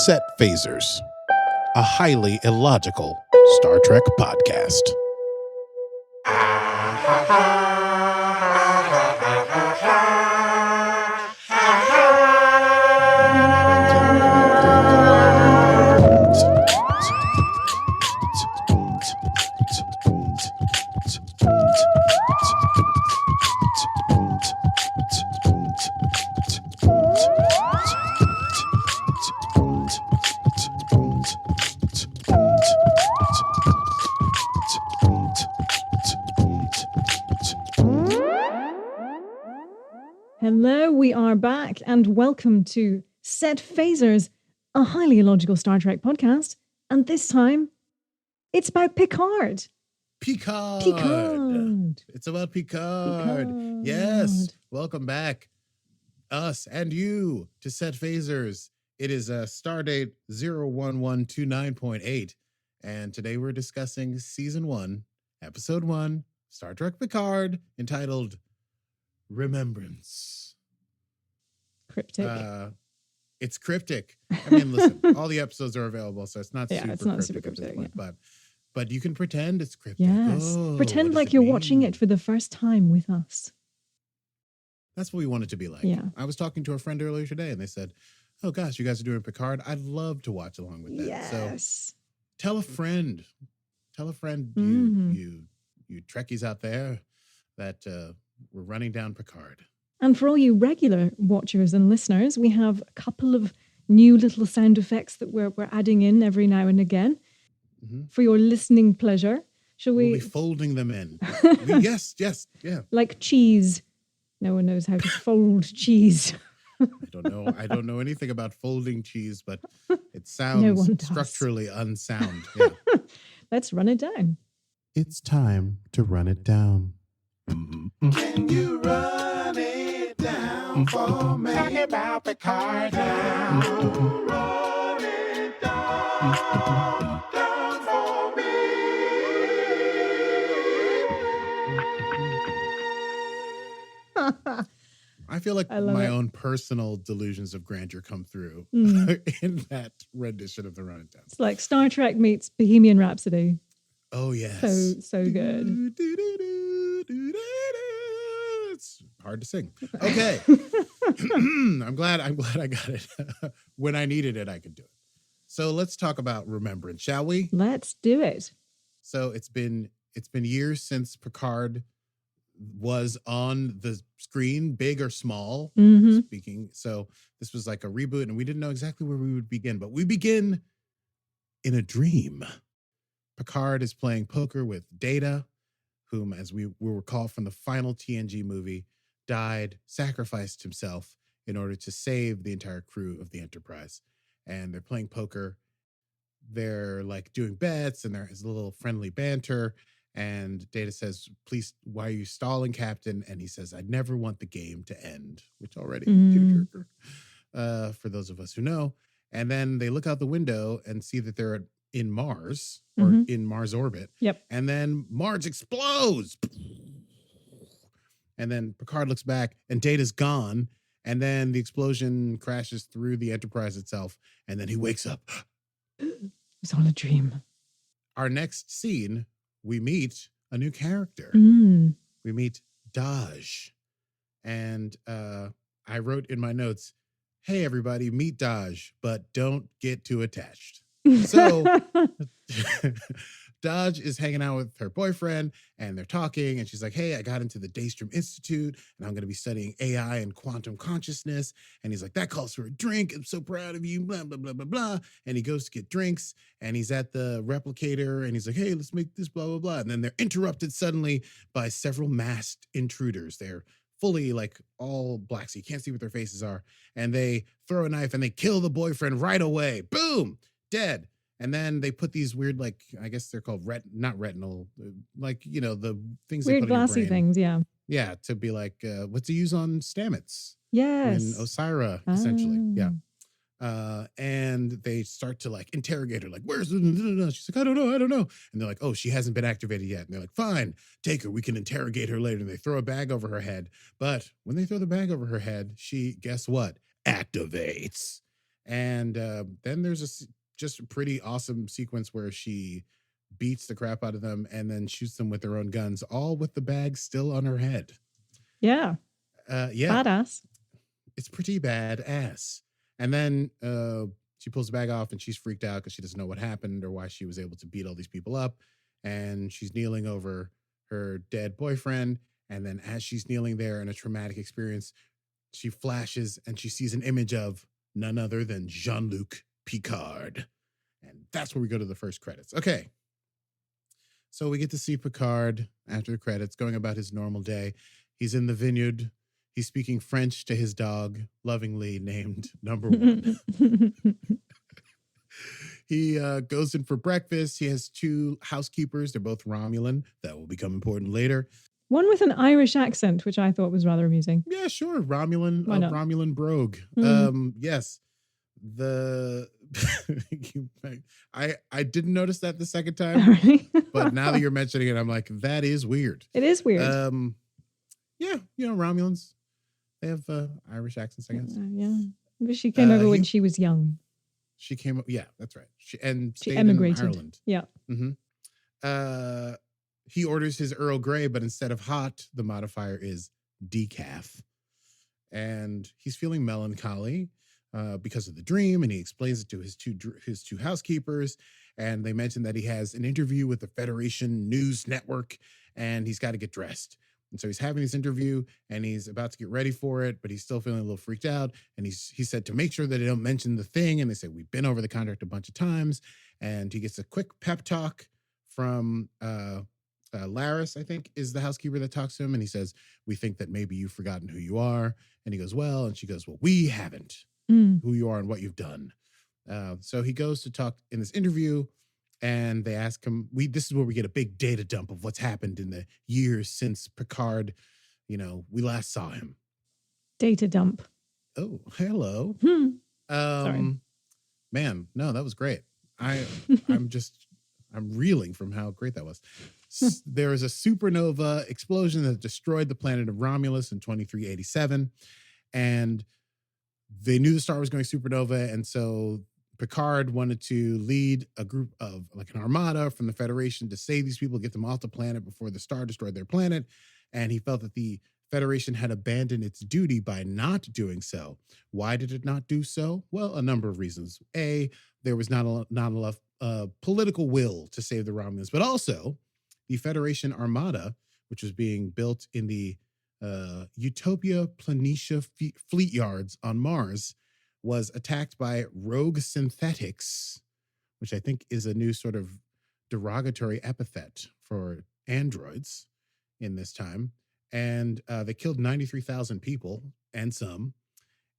Set Phasers, a highly illogical Star Trek podcast. Hello, we are back and welcome to Set Phasers, a highly illogical Star Trek podcast. And this time, it's about Picard. Picard. It's about Picard. Yes. Welcome back, us and you, to Set Phasers. It is Stardate 01129.8. And today we're discussing Season 1, Episode 1, Star Trek Picard, entitled Remembrance. Cryptic. It's cryptic. I mean, listen, all the episodes are available, so it's not super cryptic. Yeah. But you can pretend it's cryptic. Yes. Oh, pretend like you're watching it for the first time with us. That's what we want it to be like. Yeah. I was talking to a friend earlier today, and they said, "Oh gosh, you guys are doing Picard. I'd love to watch along with that." Yes. So tell a friend. Tell a friend, you Trekkies out there, that we're running down Picard. And for all you regular watchers and listeners, we have a couple of new little sound effects that we're adding in every now and again for your listening pleasure. Shall we? We'll be folding them in. Yes, yeah. Like cheese. No one knows how to fold cheese. I don't know anything about folding cheese, but it sounds structurally unsound. Yeah. Let's run it down. It's time to run it down. Can you run it down for me? Talking about Picard now. Run it down for me. I feel like my own personal delusions of grandeur come through in that rendition of the Run It Down. It's like Star Trek meets Bohemian Rhapsody. Oh, yes. So good. It's hard to sing. Okay. I'm glad I got it. When I needed it, I could do it. So let's talk about Remembrance, shall we? Let's do it. So it's been years since Picard was on the screen, big or small, speaking. So this was like a reboot, and we didn't know exactly where we would begin, but we begin in a dream. Picard is playing poker with Data, whom, as we will recall from the final TNG movie, sacrificed himself in order to save the entire crew of the Enterprise. And they're playing poker. They're like doing bets, and there is a little friendly banter. And Data says, "Please, why are you stalling, Captain?" And he says, "I never want the game to end," which already, for those of us who know. And then they look out the window and see that they're in Mars, or in Mars orbit. Yep. And then Mars explodes. And then Picard looks back and Data's gone. And then the explosion crashes through the Enterprise itself. And then he wakes up. It was all a dream. Our next scene, we meet a new character. We meet Daj. And I wrote in my notes, "Hey, everybody, meet Daj, but don't get too attached." So Daj is hanging out with her boyfriend, and they're talking, and she's like, "Hey, I got into the Daystrom Institute, and I'm going to be studying AI and quantum consciousness." And he's like, "That calls for a drink. I'm so proud of you, blah, blah, blah, blah, blah." And he goes to get drinks, and he's at the replicator, and he's like, "Hey, let's make this, blah, blah, blah." And then they're interrupted suddenly by several masked intruders. They're fully like all black, so you can't see what their faces are. And they throw a knife, and they kill the boyfriend right away. Boom! Dead. And then they put these weird, like, I guess they're called not retinal, like, the things weird they put glassy in your brain. things, yeah. Yeah, to be like, what's he use on Stamets? Yes. In Osira, essentially. Yeah. And they start to like interrogate her, like, "Where's the?" She's like, I don't know. And they're like, "Oh, she hasn't been activated yet." And they're like, "Fine, take her. We can interrogate her later." And they throw a bag over her head. But when they throw the bag over her head, she, guess what? Activates. And then there's just a pretty awesome sequence where she beats the crap out of them and then shoots them with their own guns, all with the bag still on her head. Yeah. Yeah. Badass. It's pretty badass. And then she pulls the bag off and she's freaked out because she doesn't know what happened or why she was able to beat all these people up. And she's kneeling over her dead boyfriend. And then as she's kneeling there in a traumatic experience, she flashes and she sees an image of none other than Jean-Luc Picard. And that's where we go to the first credits. Okay. So we get to see Picard after the credits going about his normal day. He's in the vineyard. He's speaking French to his dog, lovingly named Number One. He goes in for breakfast. He has 2 housekeepers. They're both Romulan. That will become important later. One with an Irish accent, which I thought was rather amusing. Yeah, sure. Romulan brogue. Yes. I didn't notice that the second time, but now that you're mentioning it, I'm like, that is weird. It is weird. Yeah, Romulans, they have Irish accents, I guess. Yeah, but she came over when she was young. She came up, yeah, that's right. She emigrated in Ireland. Yeah. Mm-hmm. He orders his Earl Grey, but instead of hot, the modifier is decaf, and he's feeling melancholy because of the dream, and he explains it to his two housekeepers, and they mention that he has an interview with the Federation News Network, and he's got to get dressed. And so he's having this interview and he's about to get ready for it, but he's still feeling a little freaked out. And he said to make sure that they don't mention the thing. And they say, we've been over the contract a bunch of times. And he gets a quick pep talk from Laris, I think, is the housekeeper that talks to him. And he says, we think that maybe you've forgotten who you are. And he goes, well, and she goes, well, we haven't who you are and what you've done. So he goes to talk in this interview. And they ask him, this is where we get a big data dump of what's happened in the years since Picard, we last saw him. Data dump. Oh, hello. Sorry. Man, no, that was great. I'm reeling from how great that was. There is a supernova explosion that destroyed the planet of Romulus in 2387. And they knew the star was going supernova. And so Picard wanted to lead a group of an armada from the Federation to save these people, get them off the planet before the star destroyed their planet. And he felt that the Federation had abandoned its duty by not doing so. Why did it not do so? Well, a number of reasons. A, there was not enough political will to save the Romulans, but also the Federation armada, which was being built in the Utopia Planitia fleet yards on Mars, was attacked by rogue synthetics, which I think is a new sort of derogatory epithet for androids in this time. And they killed 93,000 people and some,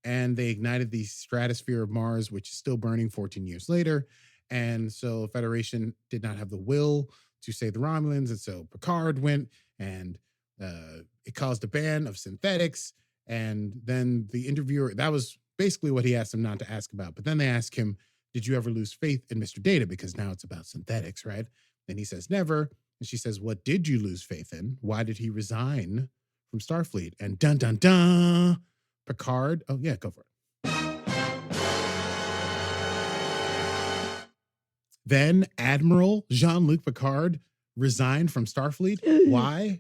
and they ignited the stratosphere of Mars, which is still burning 14 years later. And so Federation did not have the will to save the Romulans. And so Picard went and it caused a ban of synthetics. And then the interviewer, that was basically what he asked him not to ask about. But then they ask him, did you ever lose faith in Mr. Data? Because now it's about synthetics, right? And he says, never. And she says, what did you lose faith in? Why did he resign from Starfleet? And dun, dun, dun, Picard. Oh, yeah, go for it. Then Admiral Jean-Luc Picard resigned from Starfleet. Why?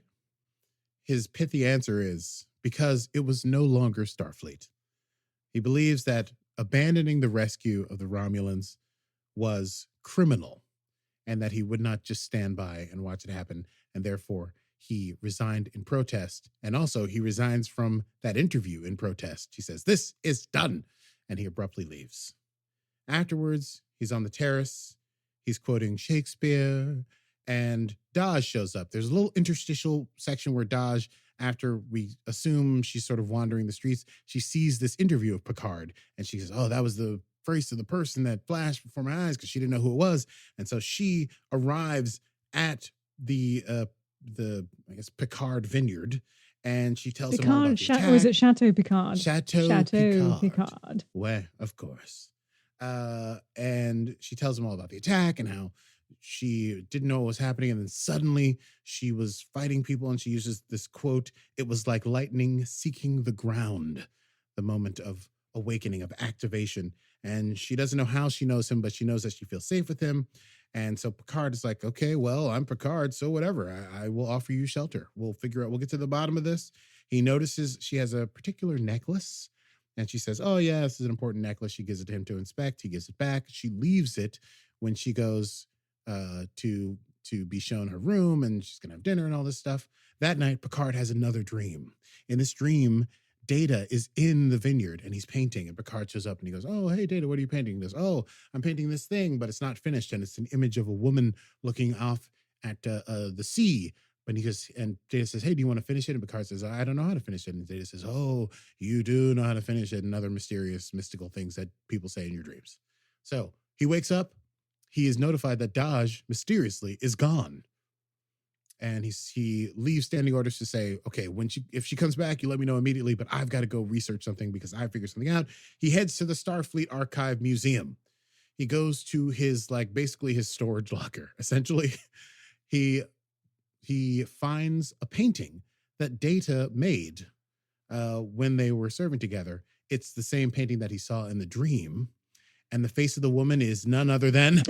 His pithy answer is because it was no longer Starfleet. He believes that abandoning the rescue of the Romulans was criminal and that he would not just stand by and watch it happen. And therefore, he resigned in protest. And also, he resigns from that interview in protest. He says, this is done. And he abruptly leaves. Afterwards, he's on the terrace. He's quoting Shakespeare. And Daj shows up. There's a little interstitial section where Daj, after we assume she's sort of wandering the streets, she sees this interview of Picard. And she says, oh, that was the face of the person that flashed before my eyes because she didn't know who it was. And so she arrives at the I guess, Picard vineyard. And she tells him all about the attack. Was it Chateau Picard? Chateau Picard. Well, of course. And she tells him all about the attack and how she didn't know what was happening. And then suddenly she was fighting people. And she uses this quote, it was like lightning seeking the ground, the moment of awakening, of activation. And she doesn't know how she knows him, but she knows that she feels safe with him. And so Picard is like, okay, well, I'm Picard, so whatever. I will offer you shelter. We'll get to the bottom of this. He notices she has a particular necklace. And she says, oh, yeah, this is an important necklace. She gives it to him to inspect. He gives it back. She leaves it when she goes to be shown her room, and she's going to have dinner and all this stuff. That night, Picard has another dream. In this dream, Data is in the vineyard and he's painting, and Picard shows up and he goes, oh, hey, Data, what are you painting? He goes, oh, I'm painting this thing, but it's not finished. And it's an image of a woman looking off at the sea. But he goes, and Data says, hey, do you want to finish it? And Picard says, I don't know how to finish it. And Data says, oh, you do know how to finish it, and other mysterious, mystical things that people say in your dreams. So he wakes up. He is notified that Daj mysteriously is gone. And he leaves standing orders to say, okay, if she comes back, you let me know immediately, but I've got to go research something because I figured something out. He heads to the Starfleet Archive Museum. He goes to his, basically his storage locker. Essentially, he finds a painting that Data made when they were serving together. It's the same painting that he saw in the dream. And the face of the woman is none other than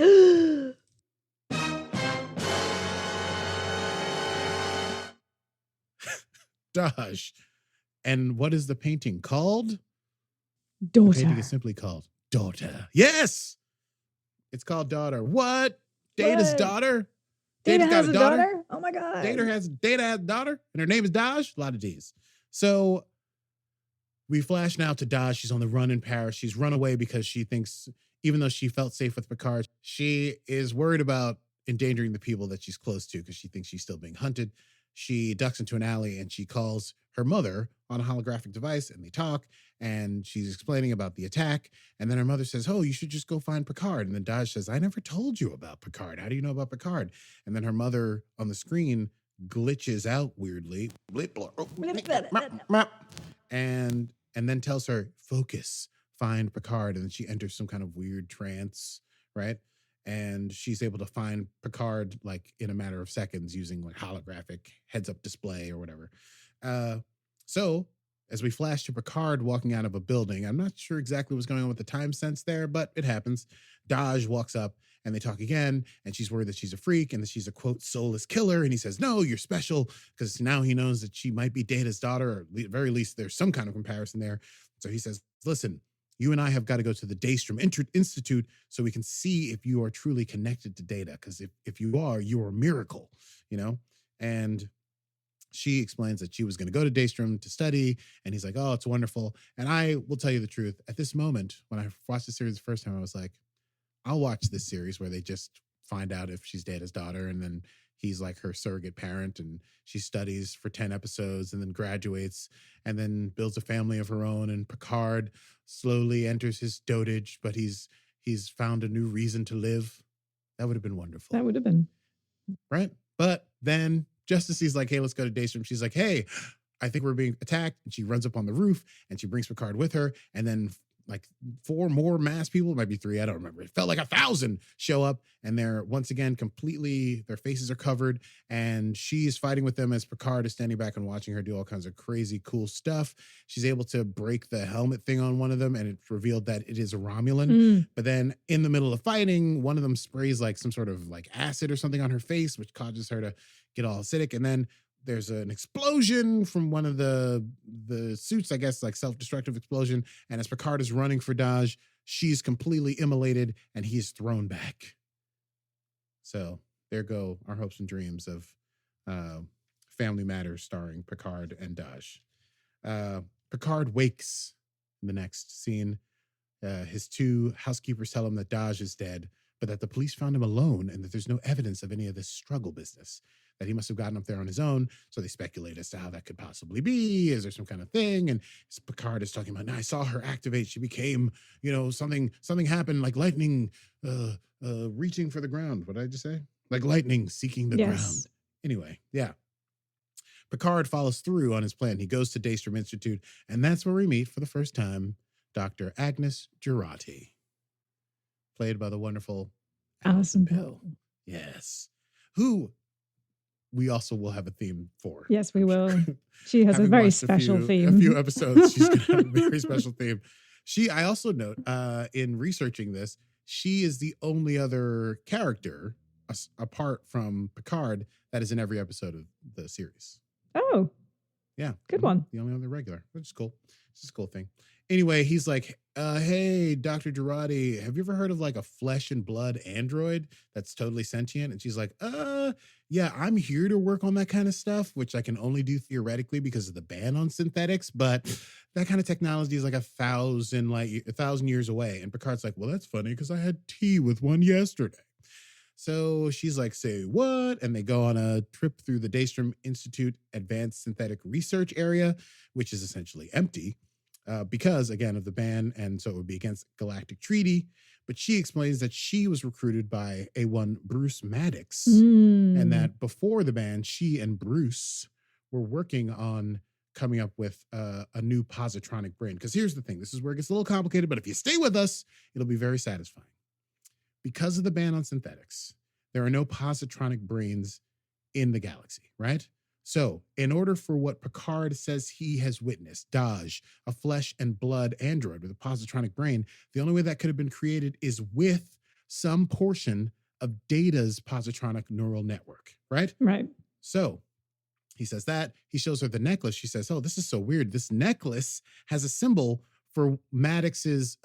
Daj. And what is the painting called? Daughter. The painting is simply called Daughter. Yes! It's called Daughter. What? Data's daughter? Data has a daughter? Oh my God. Data has a daughter, and her name is Daj. A lot of D's. So we flash now to Daj. She's on the run in Paris. She's run away because she thinks, even though she felt safe with Picard, she is worried about endangering the people that she's close to because she thinks she's still being hunted. She ducks into an alley and she calls her mother on a holographic device, and they talk, and she's explaining about the attack. And then her mother says, oh, you should just go find Picard. And then Daj says, I never told you about Picard. How do you know about Picard? And then her mother on the screen glitches out weirdly. And then tells her, focus, find Picard. And then she enters some kind of weird trance, right? And she's able to find Picard in a matter of seconds using holographic heads-up display or whatever. So as we flash to Picard walking out of a building, I'm not sure exactly what's going on with the time sense there, but it happens. Daj walks up and they talk again, and she's worried that she's a freak and that she's a, quote, soulless killer. And he says, no, you're special, because now he knows that she might be Data's daughter, or at the very least there's some kind of comparison there. So he says, listen, you and I have got to go to the Daystrom Institute so we can see if you are truly connected to Data, because if you are a miracle, And she explains that she was going to go to Daystrom to study, and he's like, oh, it's wonderful. And I will tell you the truth. At this moment, when I watched the series the first time, I was like, I'll watch this series where they just find out if she's Data's daughter, and then he's like her surrogate parent, and she studies for 10 episodes and then graduates and then builds a family of her own. And Picard slowly enters his dotage, but he's found a new reason to live. That would have been wonderful. That would have been. Right? But then just as he's like, hey, let's go to Daystrom, she's like, hey, I think we're being attacked. And she runs up on the roof and she brings Picard with her. And then 4 more masked people, it might be 3, I don't remember. It felt like 1,000 show up, and they're once again completely, their faces are covered, and she's fighting with them as Picard is standing back and watching her do all kinds of crazy cool stuff. She's able to break the helmet thing on one of them, and it's revealed that it is a Romulan. But then in the middle of fighting, one of them sprays some sort of acid or something on her face, which causes her to get all acidic. And then there's an explosion from one of the suits, I guess, self-destructive explosion. And as Picard is running for Daj, she's completely immolated and he's thrown back. So there go our hopes and dreams of Family Matters starring Picard and Daj. Picard wakes in the next scene. His 2 housekeepers tell him that Daj is dead, but that the police found him alone and that there's no evidence of any of this struggle business, that he must have gotten up there on his own. So they speculate as to how that could possibly be. Is there some kind of thing? And Picard is talking about, now I saw her activate. She became, something happened, like lightning reaching for the ground. What did I just say? Like lightning seeking the ground. Anyway, yeah. Picard follows through on his plan. He goes to Daystrom Institute, and that's where we meet for the first time Dr. Agnes Jurati, played by the wonderful Alison Pill. Yes. Who we also will have a theme for. Yes, we will. She has a very special theme. A few episodes, she's going to have a very special theme. I also note in researching this, she is the only other character apart from Picard that is in every episode of the series. Oh, yeah. Good one. The only other regular, which is cool. This is a cool thing. Anyway, he's like, hey, Dr. Girardi, have you ever heard of like a flesh and blood android that's totally sentient? And she's like, yeah, I'm here to work on that kind of stuff, which I can only do theoretically because of the ban on synthetics. But that kind of technology is like 1,000 years away. And Picard's like, well, that's funny because I had tea with one yesterday. So she's like, say what? And they go on a trip through the Daystrom Institute Advanced Synthetic Research Area, which is essentially empty because, again, of the ban. And so it would be against Galactic Treaty. But she explains that she was recruited by A1 Bruce Maddox and that before the ban, she and Bruce were working on coming up with a new positronic brain. Because here's the thing. This is where it gets a little complicated. But if you stay with us, it'll be very satisfying. Because of the ban on synthetics, there are no positronic brains in the galaxy, right? So in order for what Picard says he has witnessed, Daj, a flesh and blood android with a positronic brain, the only way that could have been created is with some portion of Data's positronic neural network, right? Right. So he says that. He shows her the necklace. She says, oh, this is so weird. This necklace has a symbol for Maddox's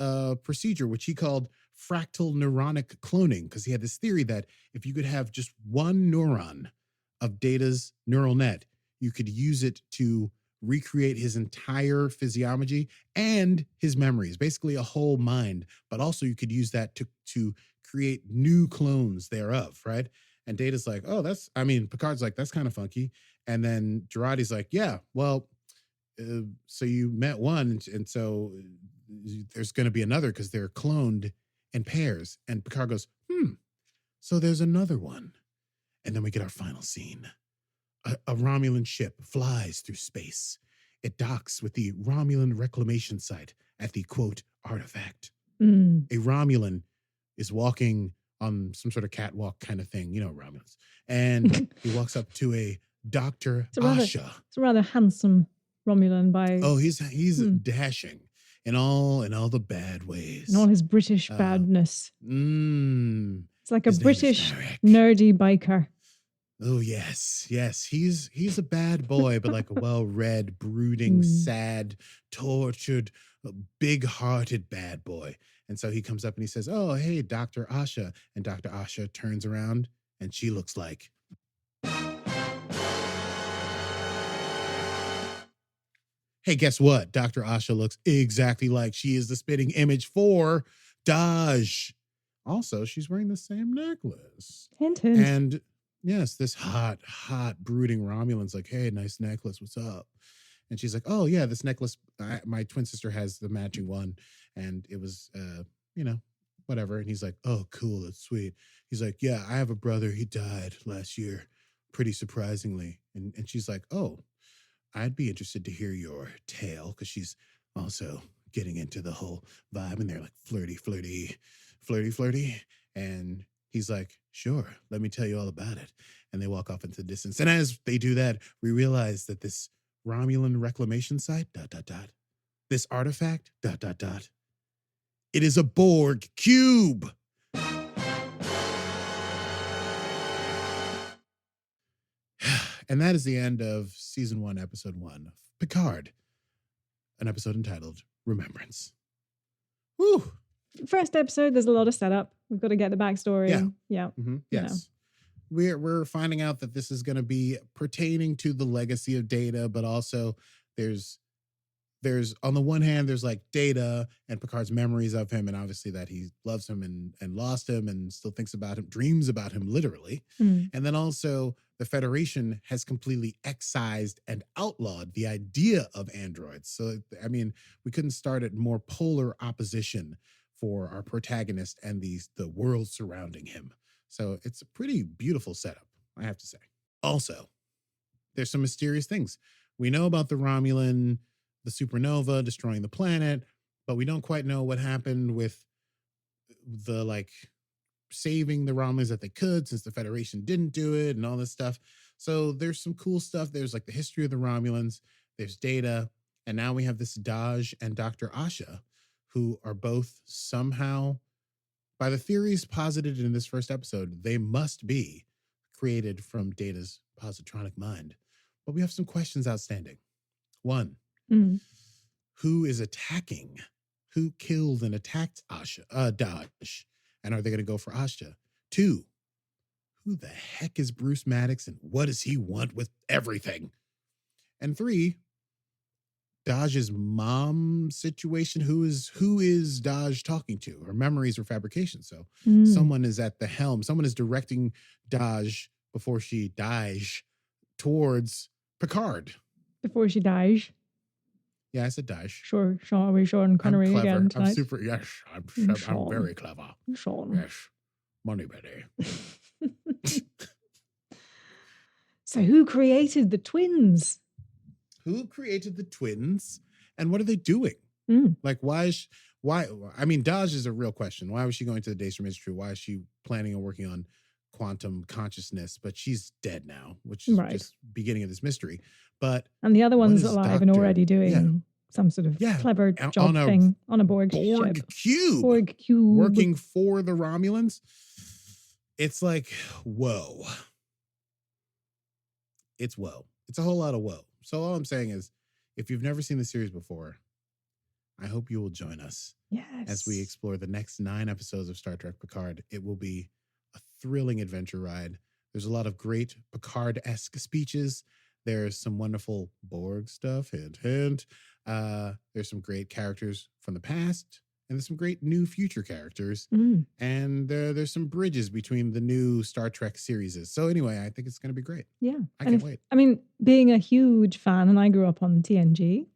procedure, which he called fractal neuronic cloning, because he had this theory that if you could have just one neuron of Data's neural net, you could use it to recreate his entire physiology and his memories, basically a whole mind, but also you could use that to create new clones thereof, right? And Data's like, oh, Picard's like, that's kind of funky. And then Girardi's like, yeah, well, so you met one, and so there's going to be another because they're cloned in pairs. And Picard goes, so there's another one. And then we get our final scene. A Romulan ship flies through space. It docks with the Romulan reclamation site at the, quote, artifact. A Romulan is walking on some sort of catwalk kind of thing, Romulans. And he walks up to a Dr. Asha. It's a rather handsome Romulan by... Oh, he's dashing in all the bad ways. In all his British badness. It's like a British nerdy biker. Oh, yes. He's a bad boy, but like a well-read, brooding, sad, tortured, big-hearted bad boy. And so he comes up and he says, oh, hey, Dr. Asha. And Dr. Asha turns around and she looks like... Hey, guess what? Dr. Asha looks exactly like she is the spitting image for Daj. Also, she's wearing the same necklace. Hint, hint. And yes, this hot, brooding Romulan's like, hey, nice necklace. What's up? And she's like, oh, yeah, this necklace, my twin sister has the matching one. And it was, whatever. And he's like, oh, cool. That's sweet. He's like, yeah, I have a brother. He died last year, pretty surprisingly. And she's like, oh, I'd be interested to hear your tale, because she's also getting into the whole vibe, and they're like flirty. And he's like, sure, let me tell you all about it. And they walk off into the distance. And as they do that, we realize that this Romulan reclamation site, ... this artifact, ... it is a Borg cube. And that is the end of season 1, episode 1 of Picard, an episode entitled Remembrance. Woo! First episode, there's a lot of setup. We've got to get the backstory. Yeah. Mm-hmm. Yes. We're finding out that this is going to be pertaining to the legacy of Data, but also there's on the one hand, there's like Data and Picard's memories of him, and obviously that he loves him and lost him and still thinks about him, dreams about him literally. And then also the Federation has completely excised and outlawed the idea of androids. So, we couldn't start at more polar opposition for our protagonist and the world surrounding him. So it's a pretty beautiful setup, I have to say. Also, there's some mysterious things. We know about the Romulan, the supernova destroying the planet, but we don't quite know what happened with the saving the Romulans that they could, since the Federation didn't do it and all this stuff. So there's some cool stuff. There's the history of the Romulans, there's Data, and now we have this Daj and Dr. Asha, who are both somehow, by the theories posited in this first episode, they must be created from Data's positronic mind. But we have some questions outstanding. One, who is attacking? Who killed and attacked Daj? And are they going to go for Asha? Two, who the heck is Bruce Maddox and what does he want with everything? And three, Daj's mom situation. Who is Daj talking to? Her memories were fabrication. So someone is at the helm. Someone is directing Daj before she dies towards Picard. Before she dies. Yeah, I said Daj. Sure, Sean. Are we Sean Connery again tonight? I'm super. Yes, I'm very clever. Sean. Yes, money Betty. So who created the twins? Who created the twins, and what are they doing? Like, why? I mean, Daj is a real question. Why was she going to the Daystrom Institute? Why is she planning on working on quantum consciousness? But she's dead now, which is just beginning of this mystery. And the other one's alive and already doing some sort of clever job thing on a Borg cube. Borg cube, working for the Romulans. It's like, whoa. It's whoa. It's a whole lot of whoa. So all I'm saying is, if you've never seen the series before, I hope you will join us as we explore the next 9 episodes of Star Trek Picard. It will be a thrilling adventure ride. There's a lot of great Picard-esque speeches. There's some wonderful Borg stuff, hint, hint. There's some great characters from the past, and there's some great new future characters. And there's some bridges between the new Star Trek series. So anyway, I think it's going to be great. Yeah. I can't wait. I mean, being a huge fan, and I grew up on TNG,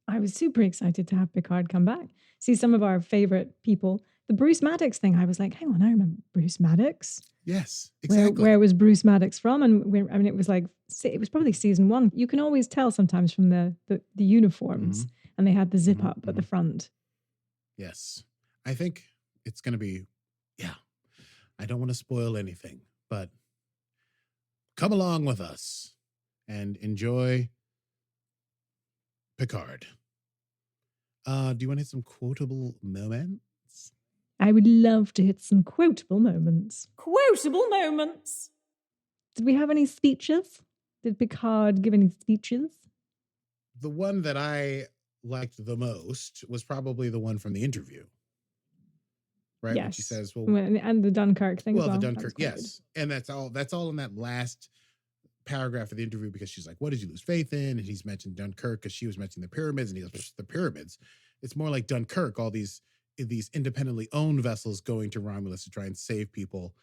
I was super excited to have Picard come back. See some of our favorite people. The Bruce Maddox thing, I was like, hang on, I remember Bruce Maddox. Yes, exactly. Where was Bruce Maddox from? And it was like, it was probably season 1. You can always tell sometimes from the uniforms, and they had the zip up at the front. Yes. I think it's going to be, I don't want to spoil anything, but come along with us and enjoy Picard. Do you want to hit some quotable moments? I would love to hit some quotable moments. Quotable moments. Did we have any speeches? Did Picard give any speeches? The one that I liked the most was probably the one from the interview. Right? Yes. When she says, and the Dunkirk thing as well. The Dunkirk, yes. And that's all in that last paragraph of the interview, because she's like, what did you lose faith in? And he's mentioned Dunkirk because she was mentioning the pyramids, and he goes, the pyramids. It's more like Dunkirk, all these independently owned vessels going to Romulus to try and save people,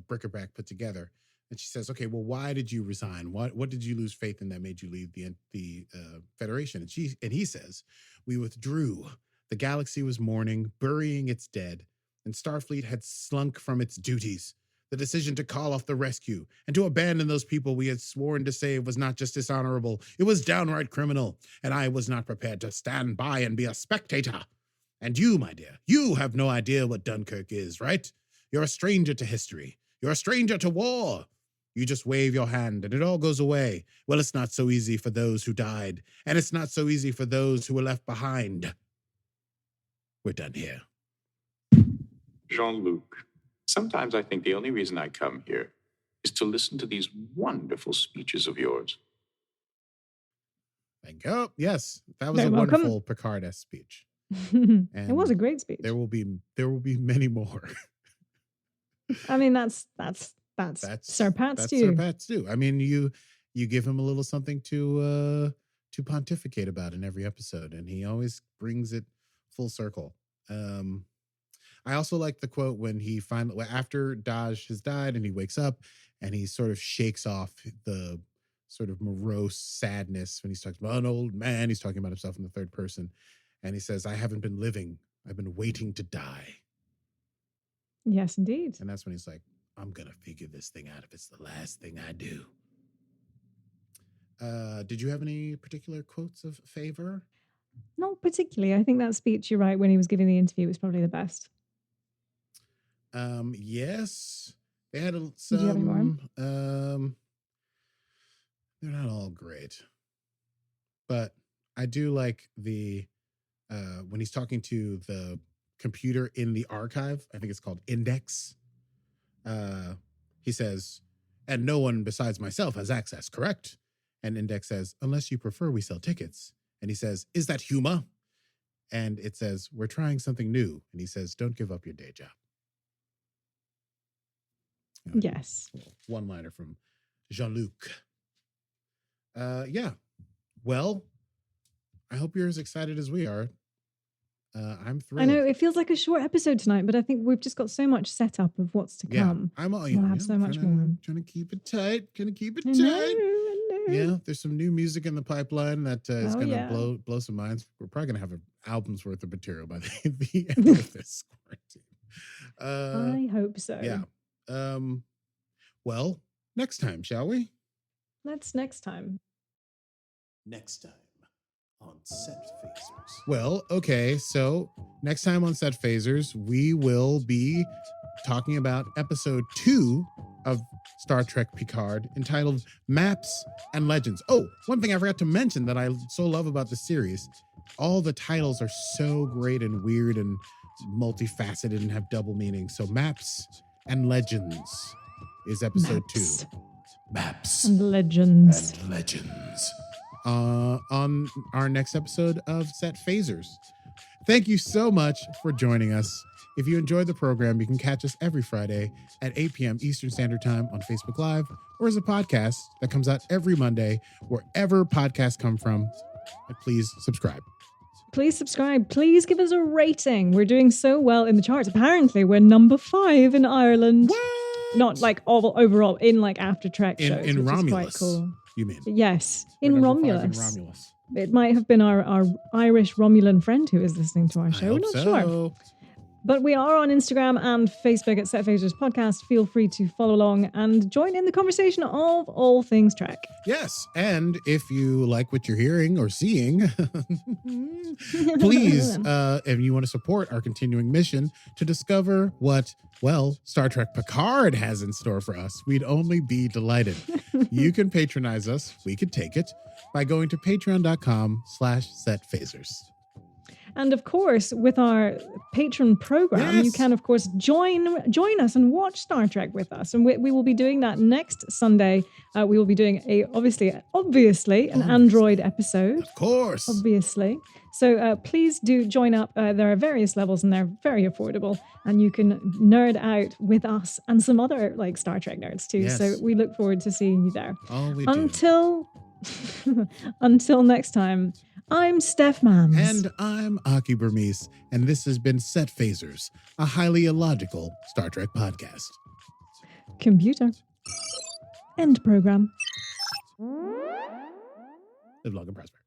bric-a-brac put together. And she says, okay, well, why did you resign? What did you lose faith in that made you leave the Federation? And he says, we withdrew. The galaxy was mourning, burying its dead, and Starfleet had slunk from its duties. The decision to call off the rescue and to abandon those people we had sworn to save was not just dishonorable, it was downright criminal, and I was not prepared to stand by and be a spectator. And you, my dear, you have no idea what Dunkirk is, right? You're a stranger to history. You're a stranger to war. You just wave your hand and it all goes away. Well, it's not so easy for those who died, and it's not so easy for those who were left behind. We're done here. Jean-Luc, sometimes I think the only reason I come here is to listen to these wonderful speeches of yours. Thank you. Yes, that was a wonderful Picard-esque speech. It was a great speech. There will be many more. I mean, that's Sir Pat's due. Sir Pat's due. I mean, you give him a little something to pontificate about in every episode, and he always brings it full circle. I also like the quote when he finally, after Daj has died and he wakes up and he sort of shakes off the sort of morose sadness when he's talking about an old man. He's talking about himself in the third person. And he says, I haven't been living. I've been waiting to die. Yes, indeed. And that's when he's like, I'm going to figure this thing out if it's the last thing I do. Did you have any particular quotes of favor? Not particularly. I think that speech, you're right, when he was giving the interview was probably the best. Yes. They had some. Did you have any more? They're not all great. But I do like the when he's talking to the computer in the archive, I think it's called Index, he says, and no one besides myself has access, correct? And Index says, unless you prefer, we sell tickets. And he says, is that humor? And it says, we're trying something new. And he says, don't give up your day job. Yes. One-liner from Jean-Luc. Yeah. Well, I hope you're as excited as we are. I'm thrilled. I know it feels like a short episode tonight, but I think we've just got so much setup of what's to come. I'm all, we'll have so much more. Trying to keep it tight. I know. Yeah, there's some new music in the pipeline that is going to blow some minds. We're probably going to have an album's worth of material by the end of this quarantine. I hope so. Yeah. Well, next time, shall we? That's next time. Next time on Set Phasers. Well, okay, so next time on Set Phasers, we will be talking about episode 2 of Star Trek Picard, entitled Maps and Legends. Oh, one thing I forgot to mention that I so love about the series, all the titles are so great and weird and multifaceted and have double meanings. So Maps and Legends is episode 2. Maps and Legends. And Legends. On our next episode of Set Phasers. Thank you so much for joining us. If you enjoyed the program, you can catch us every Friday at 8 p.m. Eastern Standard Time on Facebook Live, or as a podcast that comes out every Monday, wherever podcasts come from. And please subscribe. Please subscribe. Please give us a rating. We're doing so well in the charts. Apparently, we're number 5 in Ireland. What? Not like overall, in like after Trek shows, in which Romulus, is quite cool. You mean? Yes, We're in number 5 Romulus. in Romulus. It might have been our Irish Romulan friend who is listening to our show. We're not sure. But we are on Instagram and Facebook at Set Phasers Podcast. Feel free to follow along and join in the conversation of all things Trek. Yes, and if you like what you're hearing or seeing, please, if you want to support our continuing mission to discover what, well, Star Trek Picard has in store for us, we'd only be delighted. You can patronize us, we could take it, by going to patreon.com/setphasers. And of course, with our patron program, you can, of course, join us and watch Star Trek with us. And we will be doing that next Sunday. We will be doing obviously an Android episode. Of course. Obviously. So please do join up. There are various levels and they're very affordable. And you can nerd out with us and some other like Star Trek nerds too. Yes. So we look forward to seeing you there. Oh, we do. Until next time. I'm Steph Mans. And I'm Aki Burmese, and this has been Set Phasers, a highly illogical Star Trek podcast. Computer. End program. Live long and prosper.